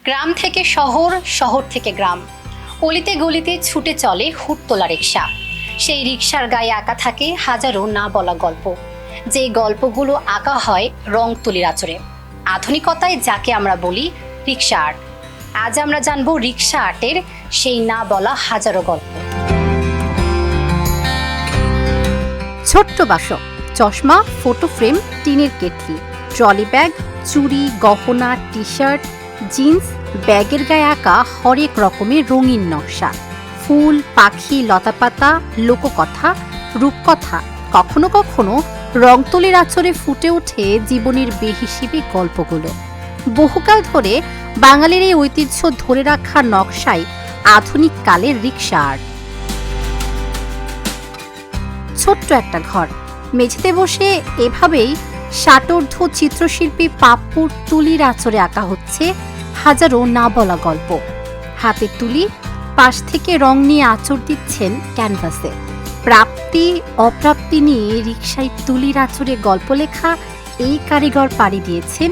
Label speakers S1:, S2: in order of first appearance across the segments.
S1: গ্রাম থেকে শহর, শহর থেকে গ্রাম, অলিতে গলিতে ছুটে চলে হুড়তোলা রিক্সা। সেই রিক্সার গায়ে আঁকা থাকে হাজারো না বলা গল্প, যে গল্পগুলো আঁকা হয় রং তুলির আঁচড়ে। আধুনিকতায় যাকে আমরা বলি রিক্সা আর্ট। আজ আমরা জানবো রিক্সা আর্টের সেই না বলা হাজারো গল্প। ছোট্ট বাসক, চশমা, ফটো ফ্রেম, টিনের কেটলি, ট্রলি ব্যাগ, চুড়ি, গহনা, টি শার্ট, জিন্স, ব্যাগের গায়ে আঁকা হরেক রকমের রঙিন নকশা। ফুল, পাখি, লতাপাতা, লোককথা, রূপকথা, কখনো কখনো রংতুলির আঁচড়ে ফুটে ওঠে জীবনের বেহিসেবি গল্পগুলো। বহুকাল ধরে বাঙালির এই ঐতিহ্য ধরে রাখার নকশাই আধুনিক কালের রিক্সা আর্ট। ছোট্ট একটা ঘর, মেঝেতে বসে এভাবেই ষাটোর্ধ চিত্রশিল্পী পাপ্পুর তুলির আঁচড়ে আঁকা হচ্ছে হাজারো না বলা গল্প। হাতের তুলি, পাশ থেকে রং নিয়ে আঁচড় দিচ্ছেন ক্যানভাসে। প্রাপ্তি অপ্রাপ্তি নিয়ে রিকশায় তুলির আঁচড়ে গল্প লেখা এই কারিগর পাড়ি দিয়েছেন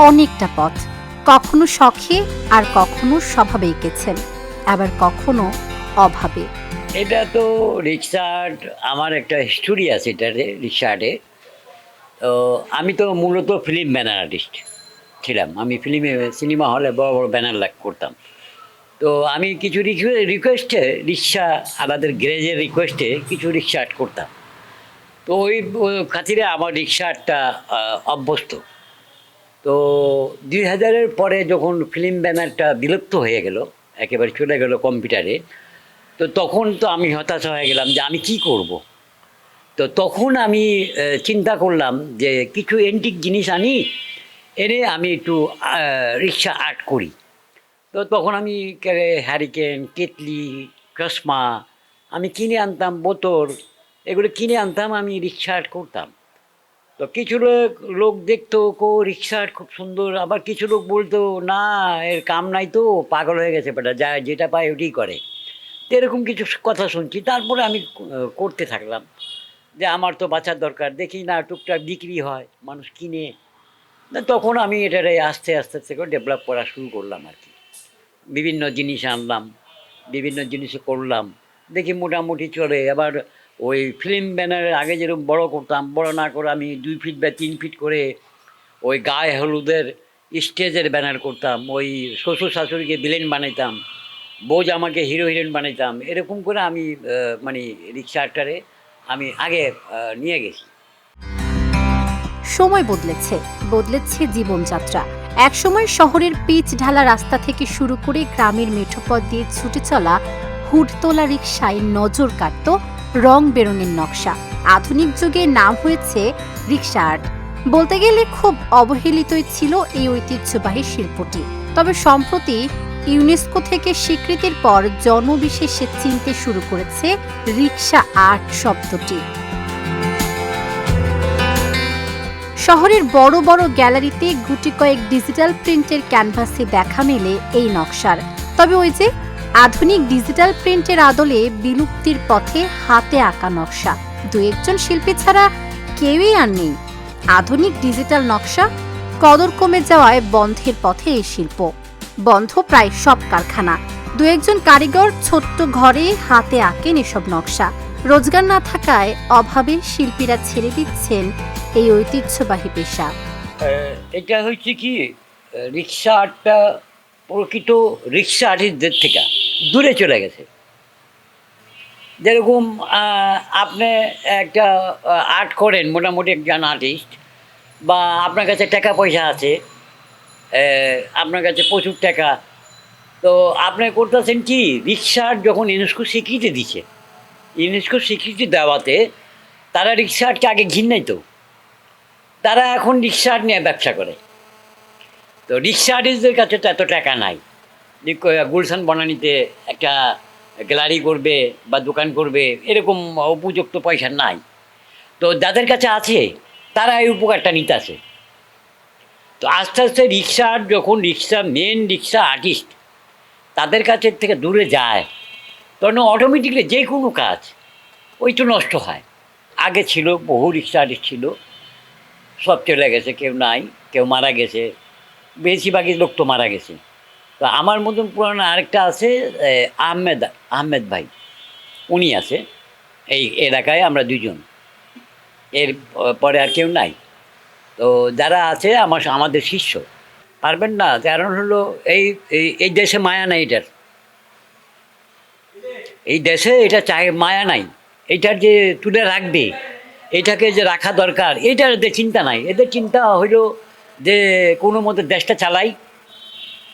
S1: অনেকটা পথ। কখনো শখে, আর কখনো স্বভাবে এঁকেছেন, আবার কখনো অভাবে।
S2: এটা তো রিক্সা আর্ট, আমার একটা হিস্টোরি আছে এটাতে রিক্সা আর্টে। তো আমি তো মূলত ফিল্ম ব্যানার আর্টিস্ট ছিলাম। আমি সিনেমা হলে বড় বড় ব্যানার করতাম। তো আমি কিছু রিকোয়েস্টে রিক্সা, আমাদের গ্যারেজের রিকোয়েস্টে কিছু রিক্সা আর্ট করতাম। তো ওই খাতিরে আমার রিক্সা আর্টটা অভ্যস্ত। তো 2000-এর পরে যখন ফিল্ম ব্যানারটা বিলুপ্ত হয়ে গেল, একেবারে চলে গেল কম্পিউটারে, তো তখন তো আমি হতাশ হয়ে গেলাম যে আমি কি করব। তো তখন আমি চিন্তা করলাম যে কিছু এন্টিক জিনিস আনি, এনে আমি একটু রিক্সা আর্ট করি। তো তখন আমি হ্যারিকেন, কেটলি, চশমা আমি কিনে আনতাম, বোতল, এগুলো কিনে আনতাম, আমি রিক্সা আর্ট করতাম। তো কিছু লোক দেখতো রিক্সা আর্ট খুব সুন্দর, আবার কিছু লোক বলতো না এর কাম নাই, তো পাগল হয়ে গেছে বেটা, যা যেটা পায় ওটাই করে। তো এরকম কিছু কথা শুনছি। তারপরে আমি করতে থাকলাম যে আমার তো বাঁচার দরকার, দেখি না টুকটাক বিক্রি হয়, মানুষ কিনে। তখন আমি এটারে আস্তে আস্তে আস্তে করে ডেভেলপ করা শুরু করলাম আর কি। বিভিন্ন জিনিস আনলাম, বিভিন্ন জিনিসে করলাম, দেখি মোটামুটি চলে। আবার ওই ফিল্ম ব্যানারের আগে যেরকম বড় করতাম, বড় না করে আমি 2 ফিট বা 3 ফিট করে ওই গায়ে হলুদের স্টেজের ব্যানার করতাম। ওই শ্বশুর শাশুড়িকে ভিলেন বানাইতাম, বউ আমাকে হিরো হিরোইন বানাইতাম। এরকম করে আমি মানে রিক্সা আর্টারে আমি আগে নিয়ে গেছি।
S1: সময় বদলেছে, বদলেছে জীবনযাত্রা। একসময় শহরের পিচ ঢালা রাস্তা থেকে শুরু করে গ্রামের মেঠোপথ দিয়ে ছুটে চলা হুড়তোলা রিকশায় নজর কাটত রং বেরঙের নকশা। আধুনিক যুগে নাম হয়েছে রিকশা আর্ট। বলতে গেলে খুব অবহেলিতই ছিল এই ঐতিহ্যবাহী শিল্পটি। তবে সম্প্রতি ইউনেস্কো থেকে স্বীকৃতির পর জনবিশেষে চিনতে শুরু করেছে রিকশা আর্ট শব্দটি। শহরের বড় বড় গ্যালারিতে গুটি কয়েক ডিজিটাল প্রিন্টের ক্যানভাসে দেখা মেলে এই নকশার। তবে ওই যে আধুনিক ডিজিটাল প্রিন্টের আদলে বিলুপ্তির পথে হাতে আঁকা নকশা, দু একজন শিল্পী ছাড়া কেউই আর নেই। আধুনিক ডিজিটাল নকশা কদর কমে যাওয়ায় বন্ধের পথে এই শিল্প। বন্ধ প্রায় সব কারখানা। দু একজন কারিগর ছোট্ট ঘরে হাতে আঁকেন এসব নকশা। রোজগার না থাকায় অভাবে শিল্পীরা ছেড়ে দিচ্ছেন এই ঐতিহ্যবাহী পেশা।
S2: এটা হচ্ছে কি, রিক্সা আর্টটা প্রকৃত রিক্সা আর্টিস্টদের থেকে দূরে চলে গেছে। যেরকম আপনি একটা আর্ট করেন, মোটামুটি একজন আর্টিস্ট, বা আপনার কাছে টাকা পয়সা আছে, আপনার কাছে প্রচুর টাকা, তো আপনি করতেছেন কি, রিক্সা আর্ট যখন ইউনেস্কো স্বীকৃতি দিচ্ছে, ইউনেস্কো স্বীকৃতি দেওয়াতে তারা রিক্সা আর্টকে আগে ঘিন্নাই, তো তারা এখন রিক্সা আর্ট নিয়ে ব্যবসা করে। তো রিক্সা আর্টিস্টদের কাছে তো এত টাকা নাই গুলশান বনানীতে একটা গ্যালারি করবে বা দোকান করবে, এরকম উপযুক্ত পয়সা নাই। তো যাদের কাছে আছে তারা এই উপকারটা নিতে আসে। তো আস্তে আস্তে রিক্সা আর্ট যখন মেন রিক্সা আর্টিস্ট তাদের কাছের থেকে দূরে যায়, তখন অটোমেটিকলি যে কোনো কাজ ওই তো নষ্ট হয়। আগে ছিল বহু রিক্সা আর্টিস্ট ছিল, সব চলে গেছে, কেউ নাই, কেউ মারা গেছে, বেশিরভাগই লোক তো মারা গেছে। তো আমার মতন পুরানো আরেকটা আছে আহমেদ আহমেদ ভাই, উনি আছে এই এলাকায়, আমরা দুজন, এর পরে আর কেউ নাই। তো যারা আছে আমাদের শিষ্য পারবেন না, কারণ হলো এই এই দেশে মায়া নাই এটার, এই দেশে এটা চাই মায়া নাই, এইটার যে তুলে রাখবে, এটাকে যে রাখা দরকার, এইটার এদের চিন্তা নাই। এদের চিন্তা হইল যে কোনো মতো দেশটা চালাই,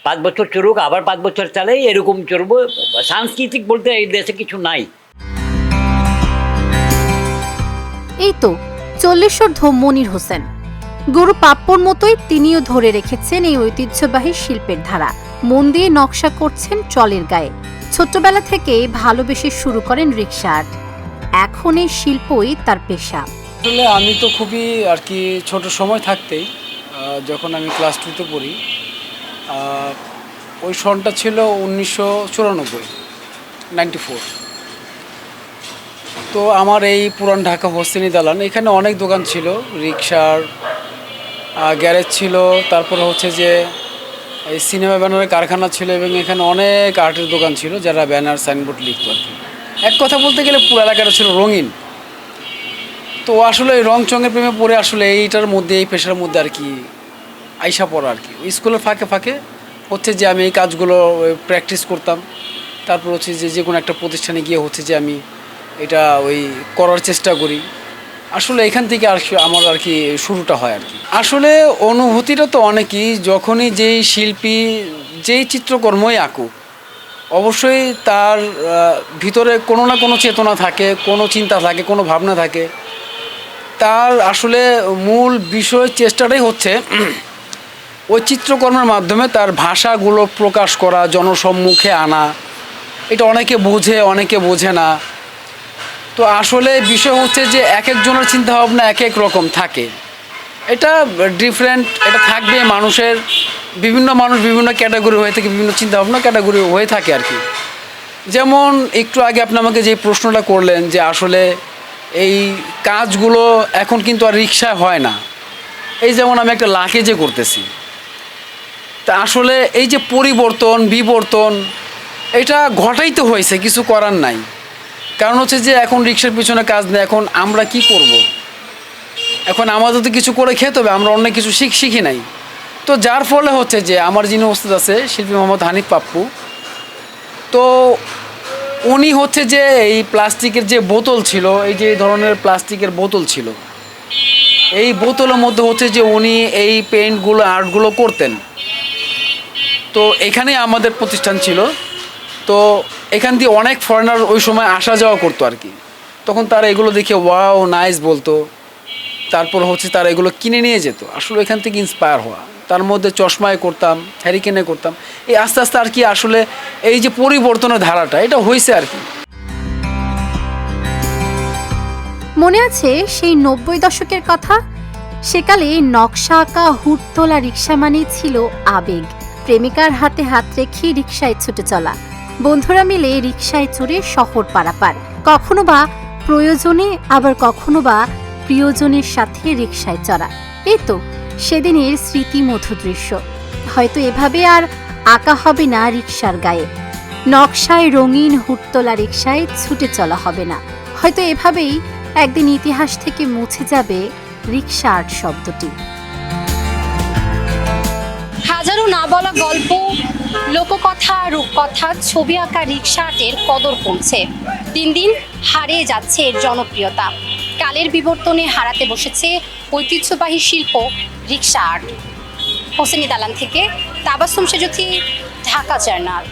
S2: 5 বছর চলুক, আবার 5 বছর চালাই, এরকম চলবো। সাংস্কৃতিক বলতে এই দেশে কিছু নাই।
S1: এই তো 40 মনির হোসেন, গুরু পাপ্পর মতোই তিনিও ধরে রেখেছেন এই ঐতিহ্যবাহী শিল্পের ধারা। মন দিয়ে নকশা করছেন চলের গায়ে। ছোট্টবেলা থেকে ভালোবেসে শুরু করেন রিক্সা আর্ট, এখন এই শিল্পই তার পেশা।
S3: আসলে আমি তো খুবই আর কি ছোট সময় থাকতেই, যখন আমি ক্লাস 2তে পড়ি, ওই সনটা ছিল 1994। তো আমার এই পুরান ঢাকা হোসেনি দালান, এখানে অনেক দোকান ছিল, রিক্সার গ্যারেজ ছিল, তারপরে হচ্ছে যে এই সিনেমা ব্যানারের কারখানা ছিল, এবং এখানে অনেক আর্টের দোকান ছিল যারা ব্যানার সাইনবোর্ড লিখত আর কি। এক কথা বলতে গেলে পুরো এলাকাটা ছিল রঙিন। তো আসলে এই রং চঙের প্রেমে পড়ে আসলে এইটার মধ্যে, এই পেশার মধ্যে আর কি আইসা পড়া আর কি। স্কুলের ফাঁকে ফাঁকে হচ্ছে যে আমি এই কাজগুলো প্র্যাকটিস করতাম, তারপর হচ্ছে যে কোনো একটা প্রতিষ্ঠানে গিয়ে হচ্ছে যে আমি এটা ওই করার চেষ্টা করি। আসলে এখান থেকে আর আমার আর কি শুরুটা হয় আর কি। আসলে অনুভূতিটা তো অনেকই, যখনই যেই শিল্পী যেই চিত্রকর্মই আঁকুক, অবশ্যই তার ভিতরে কোনো না কোনো চেতনা থাকে, কোনো চিন্তা থাকে, কোনো ভাবনা থাকে। তার আসলে মূল বিষয় চেষ্টাটাই হচ্ছে ওই চিত্রকর্মের মাধ্যমে তার ভাষাগুলো প্রকাশ করা, জনসম্মুখে আনা। এটা অনেকে বোঝে, অনেকে বোঝে না। তো আসলে বিষয় হচ্ছে যে এক একজনের চিন্তাভাবনা এক এক রকম থাকে, এটা ডিফারেন্ট, এটা থাকবে। মানুষের বিভিন্ন মানুষ বিভিন্ন ক্যাটাগরি হয়ে থাকে, বিভিন্ন চিন্তাভাবনা ক্যাটাগরি হয়ে থাকে আর কি। যেমন একটু আগে আপনি আমাকে যে প্রশ্নটা করলেন যে আসলে এই কাজগুলো এখন কিন্তু আর রিক্সায় হয় না, এই যেমন আমি একটা লাকেজে করতেছি। তা আসলে এই যে পরিবর্তন বিবর্তন, এটা ঘটাইতে হয়েছে, কিছু করার নাই। কারণ হচ্ছে যে এখন রিক্সার পিছনে কাজ নেই, এখন আমরা কি করব? এখন আমাদের তো কিছু করে খেতে হবে, আমরা অন্য কিছু শিখি নাই। তো যার ফলে হচ্ছে যে আমার যিনি ওস্তাদ আছে শিল্পী মোহাম্মদ হানিফ পাপ্পু, তো উনি হচ্ছে যে এই প্লাস্টিকের যে বোতল ছিল, এই যে ধরনের প্লাস্টিকের বোতল ছিল, এই বোতলের মধ্যে হচ্ছে যে উনি এই পেইন্টগুলো আর্টগুলো করতেন। তো এখানেই আমাদের প্রতিষ্ঠান ছিল। তো এখান দিয়ে অনেক ফরেনার ওই সময় আসা যাওয়া করতো আর কি। তখন তারা এগুলো দেখে ওয়াও নাইস বলতো, তারপর হচ্ছে তারা এগুলো কিনে নিয়ে যেত। আসলে এখান থেকে ইন্সপায়ার হওয়া, তার মধ্যে চশমায় করতাম, হ্যারিকেনে করতাম, এই আস্তে আস্তে আর কি আসলে এই যে পরিবর্তনের ধারাটা এটা হয়েছে আর কি।
S1: মনে আছে সেই 90 দশকের কথা? সেকালে নকশা আঁকা হুট তোলা রিক্সা মানেই ছিল আবেগ। প্রেমিকার হাতে হাত রেখে রিক্সায় ছুটে চলা, বন্ধুরা মিলে রিক্সায় চড়ে শহর পারাপার, কখনো বা প্রয়োজনে, আবার কখনো বা প্রিয়জনের সাথে রিক্সায় চড়া। এই তো সেদিনের স্মৃতি মধুর দৃশ্য। হয়তো এভাবে আর আঁকা হবে না রিক্সার গায়ে, নকশায় রঙিন হুটতোলা রিক্সায় ছুটে চলা হবে না। হয়তো এভাবেই একদিন ইতিহাস থেকে মুছে যাবে রিক্সা আর্ট শব্দটি।
S4: হাজারো না বলা গল্প, লোককথা, রূপকথা, ছবি আঁকা রিক্সা আর্টের কদর কমছে। দিন দিন হারিয়ে যাচ্ছে এর জনপ্রিয়তা। কালের বিবর্তনে হারাতে বসেছে ঐতিহ্যবাহী শিল্প রিক্সা আর্ট। হোসেনি দালান থেকে তাবাসসুম সেজুথি, ঢাকা জার্নাল।